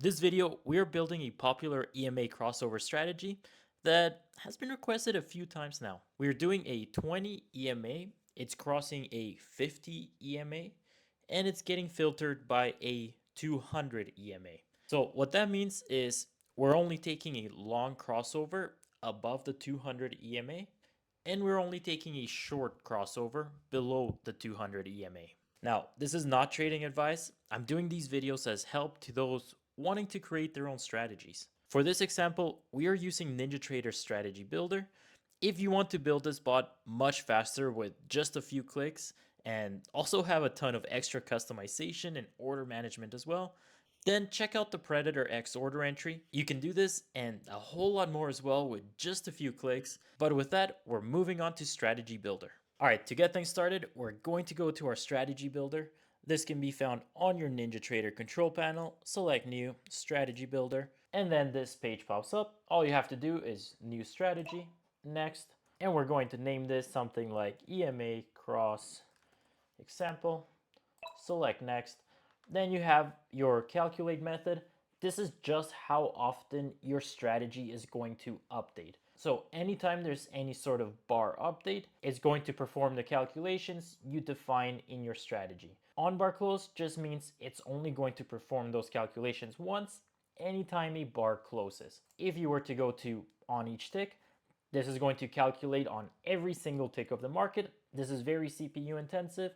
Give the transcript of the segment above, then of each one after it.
This video, we're building a popular EMA crossover strategy that has been requested a few times now. We're doing a 20 EMA, it's crossing a 50 EMA, and it's getting filtered by a 200 EMA. So what that means is we're only taking a long crossover above the 200 EMA, and we're only taking a short crossover below the 200 EMA. Now, this is not trading advice. I'm doing these videos as help to those wanting to create their own strategies. For this example, we are using NinjaTrader Strategy Builder. If you want to build this bot much faster with just a few clicks and also have a ton of extra customization and order management as well, then check out the Predator X order entry. You can do this and a whole lot more as well with just a few clicks. But with that, we're moving on to Strategy Builder. All right, to get things started, we're going to go to our Strategy Builder. This can be found on your NinjaTrader control panel. Select New, Strategy Builder, and then this page pops up. All you have to do is New Strategy, Next, and we're going to name this something like EMA Cross Example. Select Next. Then you have your calculate method. This is just how often your strategy is going to update. So anytime there's any sort of bar update, it's going to perform the calculations you define in your strategy. On bar close just means it's only going to perform those calculations once anytime a bar closes. If you were to go to on each tick, this is going to calculate on every single tick of the market. This is very CPU intensive.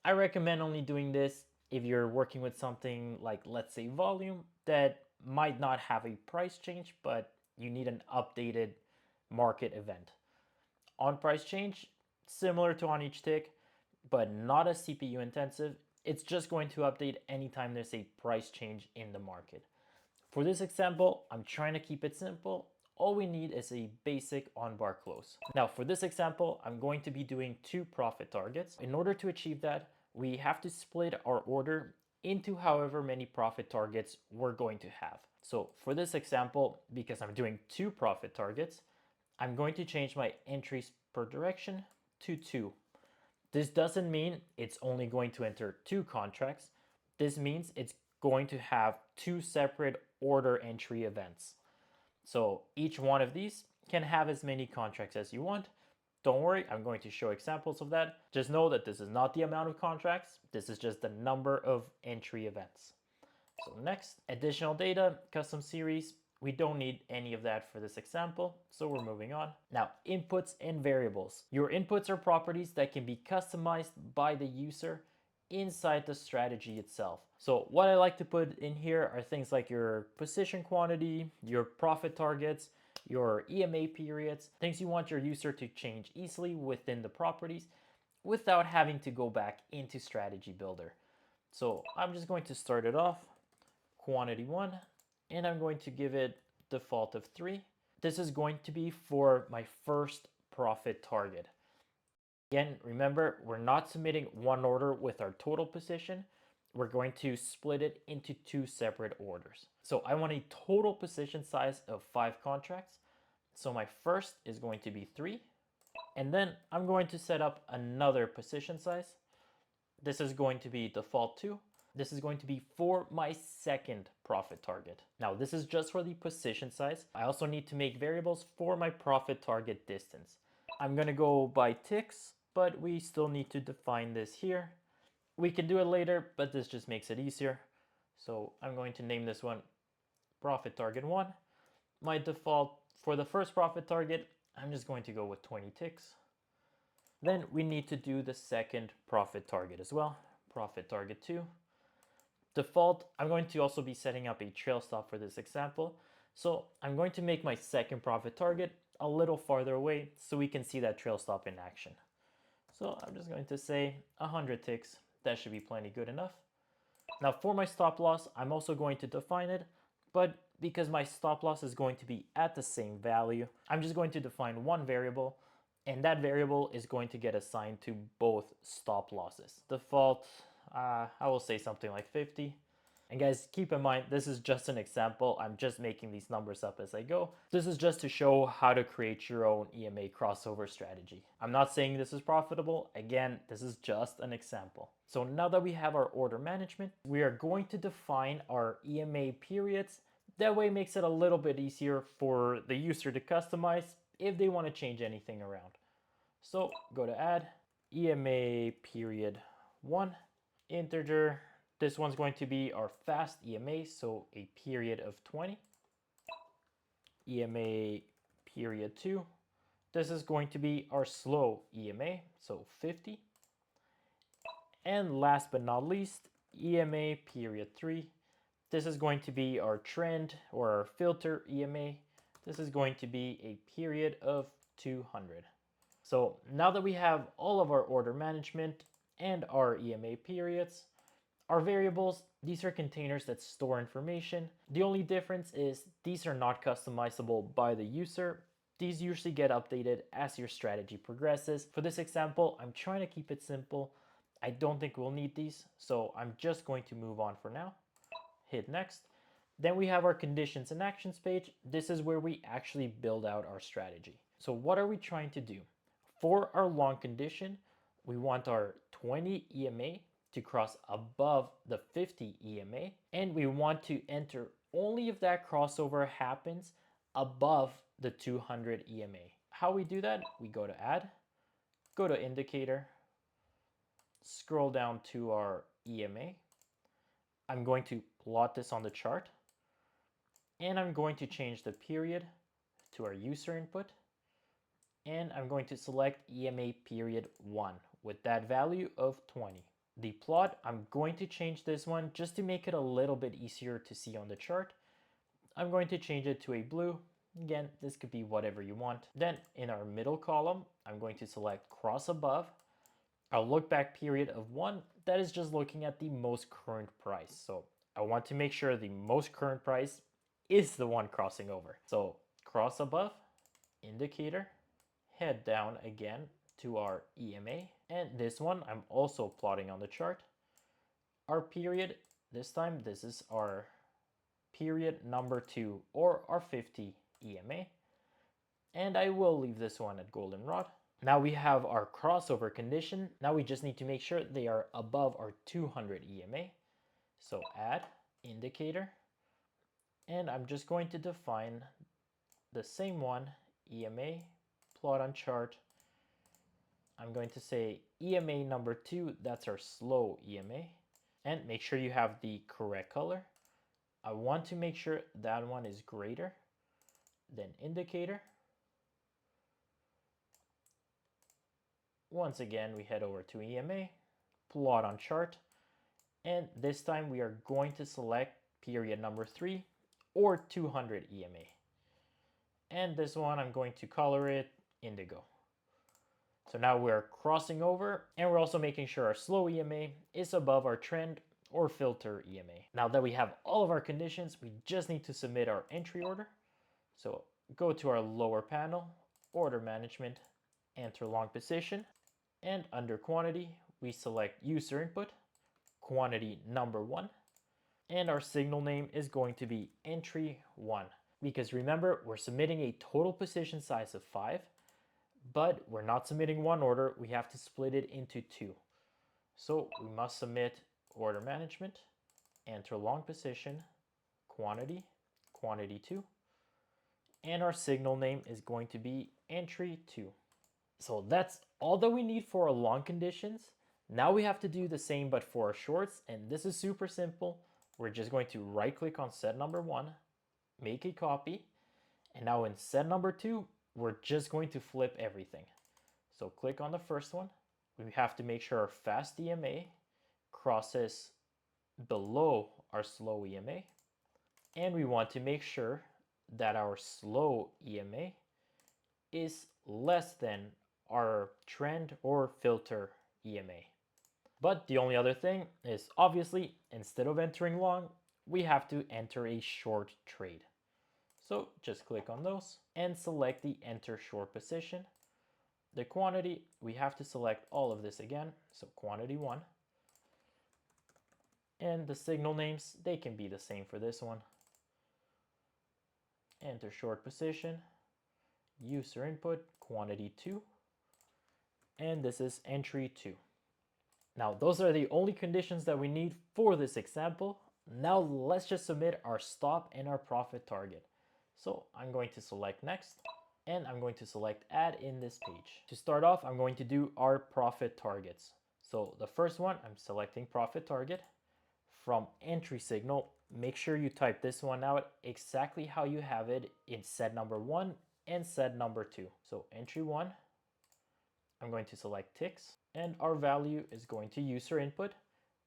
I recommend only doing this if you're working with something like, let's say, volume that might not have a price change, but you need an updated market event. On price change, similar to on each tick, but not as CPU intensive. It's just going to update anytime there's a price change in the market. For this example, I'm trying to keep it simple. All we need is a basic on-bar close. Now, for this example, I'm going to be doing 2 profit targets. In order to achieve that, we have to split our order into however many profit targets we're going to have. So for this example, because I'm doing 2 profit targets, I'm going to change my entries per direction to 2. This doesn't mean it's only going to enter 2 contracts. This means it's going to have 2 separate order entry events. So each one of these can have as many contracts as you want. Don't worry, I'm going to show examples of that. Just know that this is not the amount of contracts. This is just the number of entry events. So next, additional data, custom series. We don't need any of that for this example, so we're moving on. Now, inputs and variables. Your inputs are properties that can be customized by the user inside the strategy itself. So what I like to put in here are things like your position quantity, your profit targets, your EMA periods, things you want your user to change easily within the properties without having to go back into Strategy Builder. So I'm just going to start it off, quantity 1, and I'm going to give it default of 3. This is going to be for my first profit target. Again, remember, we're not submitting one order with our total position. We're going to split it into 2 separate orders. So I want a total position size of 5 contracts. So my first is going to be 3. And then I'm going to set up another position size. This is going to be default 2. This is going to be for my second profit target. Now, this is just for the position size. I also need to make variables for my profit target distance. I'm going to go by ticks, but we still need to define this here. We can do it later, but this just makes it easier. So I'm going to name this one profit target 1. My default for the first profit target, I'm just going to go with 20 ticks. Then we need to do the second profit target as well. Profit target 2. Default, I'm going to also be setting up a trail stop for this example. So I'm going to make my second profit target a little farther away so we can see that trail stop in action. So I'm just going to say 100 ticks. That should be plenty good enough. Now for my stop loss, I'm also going to define it, but because my stop loss is going to be at the same value, I'm just going to define one variable, and that variable is going to get assigned to both stop losses. Default, I will say something like 50. And guys, keep in mind, this is just an example. I'm just making these numbers up as I go. This is just to show how to create your own EMA crossover strategy. I'm not saying this is profitable. Again, this is just an example. So now that we have our order management, we are going to define our EMA periods. That way it makes it a little bit easier for the user to customize if they want to change anything around. So go to add EMA period 1, integer. This one's going to be our fast EMA, so a period of 20. EMA period 2. This is going to be our slow EMA, so 50. And last but not least, EMA period 3. This is going to be our trend or our filter EMA. This is going to be a period of 200. So now that we have all of our order management and our EMA periods, our variables, these are containers that store information. The only difference is these are not customizable by the user. These usually get updated as your strategy progresses. For this example, I'm trying to keep it simple. I don't think we'll need these, so I'm just going to move on for now. Hit next. Then we have our conditions and actions page. This is where we actually build out our strategy. So what are we trying to do? For our long condition, we want our 20 EMA to cross above the 50 EMA, and we want to enter only if that crossover happens above the 200 EMA. How we do that? We go to add, go to indicator, scroll down to our EMA. I'm going to plot this on the chart, and I'm going to change the period to our user input, and I'm going to select EMA period 1 with that value of 20. The plot, I'm going to change this one just to make it a little bit easier to see on the chart. I'm going to change it to a blue. Again, this could be whatever you want. Then in our middle column, I'm going to select cross above. Our look back period of 1, that is just looking at the most current price. So I want to make sure the most current price is the one crossing over. So cross above, indicator, head down again to our EMA. And this one I'm also plotting on the chart. Our period, this time this is our period number 2 or our 50 EMA. And I will leave this one at goldenrod. Now we have our crossover condition. Now we just need to make sure they are above our 200 EMA. So add indicator. And I'm just going to define the same one, EMA, plot on chart. I'm going to say EMA number 2, that's our slow EMA. And make sure you have the correct color. I want to make sure that one is greater than indicator. Once again, we head over to EMA, plot on chart, and this time we are going to select period number 3 or 200 EMA. And this one I'm going to color it indigo. So now we're crossing over, and we're also making sure our slow EMA is above our trend or filter EMA. Now that we have all of our conditions, we just need to submit our entry order. So go to our lower panel, order management, enter long position, and under quantity, we select user input, quantity number 1, and our signal name is going to be entry 1. Because remember, we're submitting a total position size of 5, but we're not submitting one order, we have to split it into 2. So we must submit order management, enter long position, quantity, quantity 2, and our signal name is going to be entry 2. So that's all that we need for our long conditions. Now we have to do the same but for our shorts, and this is super simple. We're just going to right click on set number 1, make a copy, and now in set number 2, we're just going to flip everything. So click on the first one. We have to make sure our fast EMA crosses below our slow EMA, and we want to make sure that our slow EMA is less than our trend or filter EMA. But the only other thing is obviously instead of entering long, we have to enter a short trade. So just click on those and select the enter short position. The quantity, we have to select all of this again. So quantity 1. And the signal names, they can be the same for this one. Enter short position, user input, quantity 2, and this is entry 2. Now, those are the only conditions that we need for this example. Now, let's just submit our stop and our profit target. So I'm going to select next, and I'm going to select add in this page. To start off, I'm going to do our profit targets. So the first one, I'm selecting profit target. From entry signal, make sure you type this one out exactly how you have it in set number 1 and set number 2. So entry 1, I'm going to select ticks, and our value is going to user input,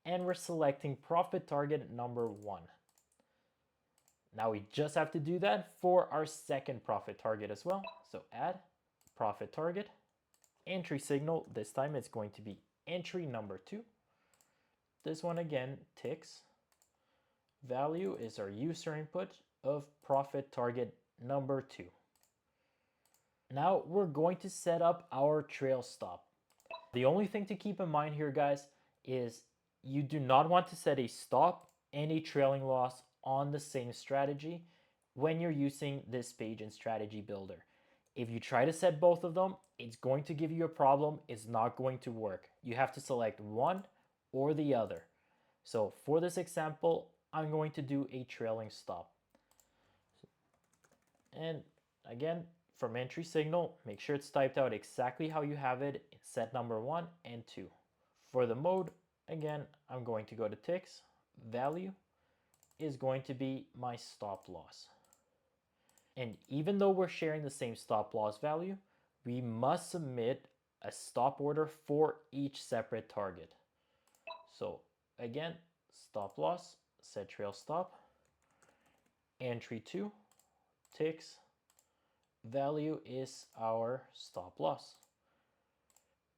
and we're selecting profit target number 1. Now we just have to do that for our second profit target as well. So add profit target, entry signal, this time it's going to be entry number 2. This one again, ticks. Value is our user input of profit target number 2. Now we're going to set up our trail stop. The only thing to keep in mind here, guys, is you do not want to set a stop and a trailing loss on the same strategy when you're using this page in Strategy Builder. If you try to set both of them, it's going to give you a problem. It's not going to work. You have to select one or the other. So for this example, I'm going to do a trailing stop. And again, from entry signal, make sure it's typed out exactly how you have it in set number 1 and 2. For the mode, again, I'm going to go to ticks. Value is going to be my stop loss. And even though we're sharing the same stop loss value, we must submit a stop order for each separate target. So again, stop loss, set trail stop, entry 2, ticks, value is our stop loss.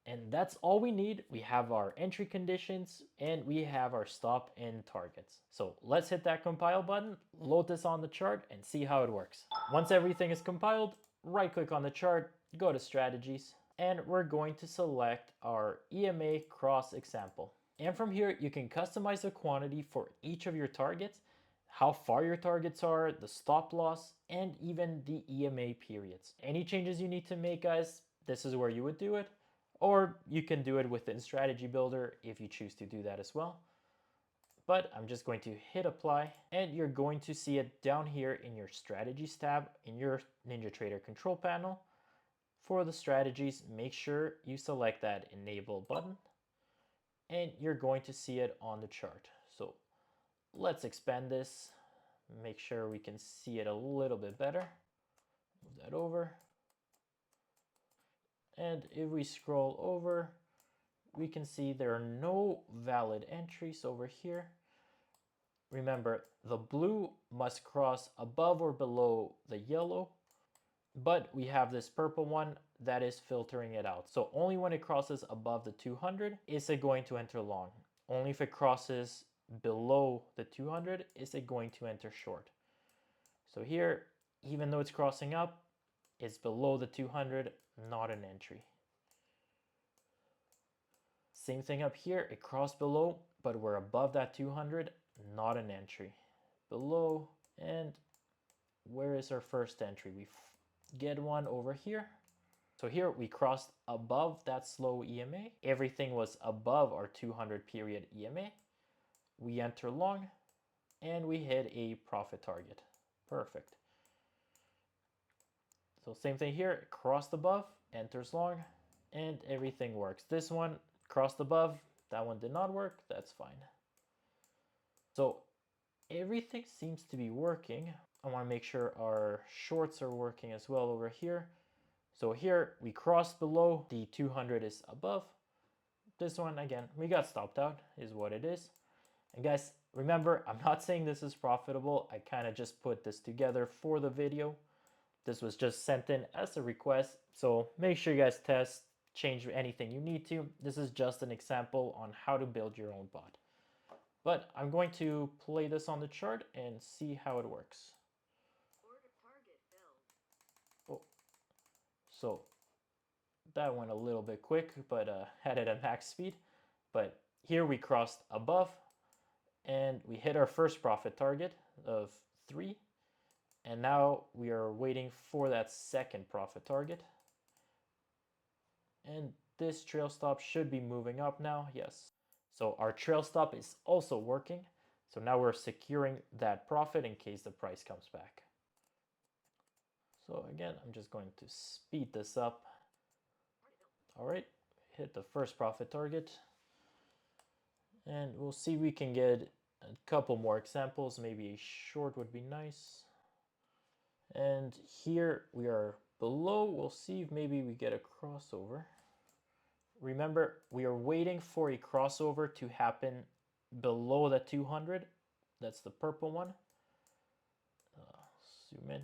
And that's all we need. We have our entry conditions and we have our stop and targets. So let's hit that compile button, load this on the chart and see how it works. Once everything is compiled, right click on the chart, go to strategies, and we're going to select our EMA cross example. And from here, you can customize the quantity for each of your targets, how far your targets are, the stop loss, and even the EMA periods. Any changes you need to make, guys, this is where you would do it. Or you can do it within Strategy Builder if you choose to do that as well. But I'm just going to hit apply, and you're going to see it down here in your strategies tab in your NinjaTrader control panel. For the strategies, make sure you select that enable button, and you're going to see it on the chart. So let's expand this, make sure we can see it a little bit better. Move that over. And if we scroll over, we can see there are no valid entries over here. Remember, the blue must cross above or below the yellow, but we have this purple one that is filtering it out. So only when it crosses above the 200 is it going to enter long. Only if it crosses below the 200 is it going to enter short. So here, even though it's crossing up, it's below the 200, not an entry. Same thing up here, it crossed below, but we're above that 200, not an entry. Below, and where is our first entry? We get one over here. So here we crossed above that slow EMA. Everything was above our 200 period EMA. We enter long, and we hit a profit target. Perfect. So same thing here, it crossed above, enters long, and everything works. This one crossed above, that one did not work, that's fine. So everything seems to be working. I want to make sure our shorts are working as well over here. So here we crossed below, the 200 is above. This one, again, we got stopped out, is what it is. And guys, remember, I'm not saying this is profitable. I kind of just put this together for the video. This was just sent in as a request. So make sure you guys test, change anything you need to. This is just an example on how to build your own bot. But I'm going to play this on the chart and see how it works. Oh, so that went a little bit quick, but had it at max speed. But here we crossed above, and we hit our first profit target of 3. And now we are waiting for that second profit target. And this trail stop should be moving up now, yes. So our trail stop is also working. So now we're securing that profit in case the price comes back. So again, I'm just going to speed this up. All right, hit the first profit target. And we'll see if we can get a couple more examples. Maybe a short would be nice. And here we are below. We'll see if maybe we get a crossover. Remember, we are waiting for a crossover to happen below the 200. That's the purple one. Zoom in.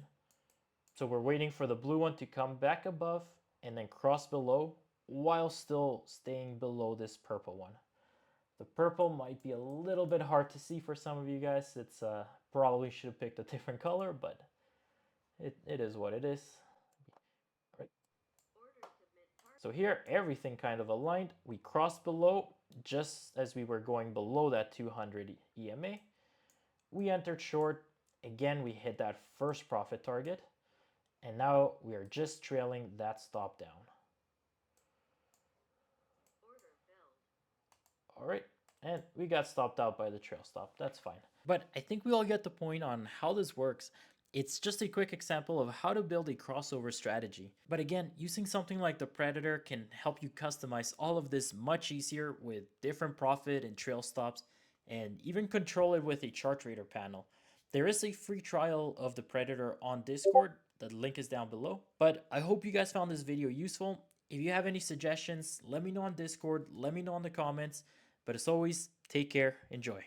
So we're waiting for the blue one to come back above and then cross below while still staying below this purple one. The purple might be a little bit hard to see for some of you guys. It's probably should have picked a different color, but it is what it is. Right. So here, everything kind of aligned. We crossed below just as we were going below that 200 EMA. We entered short. Again, we hit that first profit target. And now we are just trailing that stop down. All right, and we got stopped out by the trail stop. That's fine. But I think we all get the point on how this works. It's just a quick example of how to build a crossover strategy. But again, using something like the Predator can help you customize all of this much easier with different profit and trail stops, and even control it with a chart trader panel. There is a free trial of the Predator on Discord. The link is down below. But I hope you guys found this video useful. If you have any suggestions, let me know on Discord, let me know in the comments. But as always, take care, enjoy.